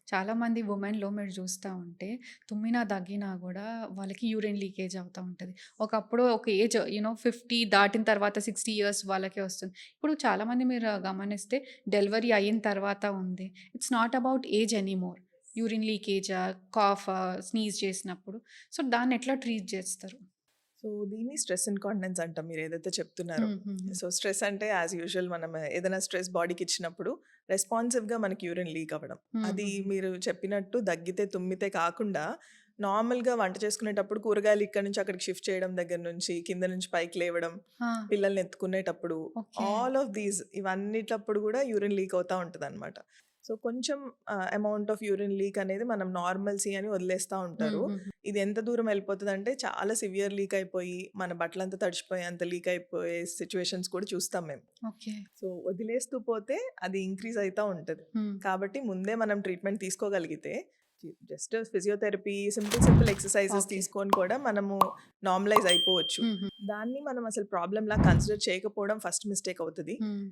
చాలామంది వుమెన్‌లో మీరు చూస్తా ఉంటే తుమ్మినా, దగ్గినా గూడా వాళ్ళకి యూరిన్ లీకేజ్ అవుతా ఉంటది. ఒకప్పుడు ఒక ఏజ్ 50 దాటిన తర్వాత 60 ఇయర్స్ వాళ్ళకే వస్తుంది. ఇప్పుడు చాలామంది మీరు గమనిస్తే డెలివరీ అయిన తర్వాత ఉంది. It's not about age anymore. Urine లీకేజా, కాఫా, స్నీజ్ చేసినప్పుడు. సో, దాన్ని ఎట్లా ట్రీట్ చేస్తారు? సో, దీన్ని స్ట్రెస్ ఇన్‌కాంటినెన్స్ అంటాం మీరేదైతే చెప్తున్నారో. హుహుహు. సో, స్ట్రెస్ అంటే యాజ్ యూజువల్ మనం ఏదైనా స్ట్రెస్ బాడీకిచ్చినప్పుడు రెస్పాన్సివ్‌గా మనకి యూరిన్ లీక్ అవ్వడం. అది హుహుహు. మీరు చెప్పినట్టు దగ్గితే, తుమ్మితే కాకుండా నార్మల్‌గా వంట చేసుకునేటప్పుడు కూరగాయలు ఇక్కడి నుంచి అక్కడికి షిఫ్ట్ చేయడం దగ్గర నుంచి, కింద నుంచి పైకి లేవడం, ఆ! పిల్లల్ని ఎత్తుకునేటప్పుడు, ఓకే. ఆల్ ఆఫ్ దీస్ ఇవన్నిటప్పుడు గూడా యూరిన్ లీక్ అవుతా ఉంటదనమాట. సో, కొంచెం అమౌంట్ ఆఫ్ యూరిన్ లీక్ అనేది మనం నార్మల్సీ అని వదిలేస్తా ఉంటారు. హుహుహు. ఇది ఎంత దూరం వెళ్ళిపోతదంటే చాలా సివియర్ లీక్ అయిపోయి, మన బట్టలంతా తడిచిపోయి అంత లీక్ అయిపోయే సిట్యుయేషన్స్ కూడా చూస్తాం మేము. ఓకే. సో, వదిలేస్తూ పోతే అది ఇంక్రీజ్ అయితా ఉంటది. హ్మ్. కాబట్టి ముందే మనం ట్రీట్మెంట్ తీసుకోగలిగితే just physiotherapy, simple exercises okay. తీసుకొని కూడా మనము నార్మలైజ్ అయిపోవచ్చు. హుహు. దాన్ని మనం అసలు ప్రాబ్లమ్‌లా కన్సిడర్ చేయకపోవడం ఫస్ట్ మిస్టేక్ అవుతది. హ్మ్.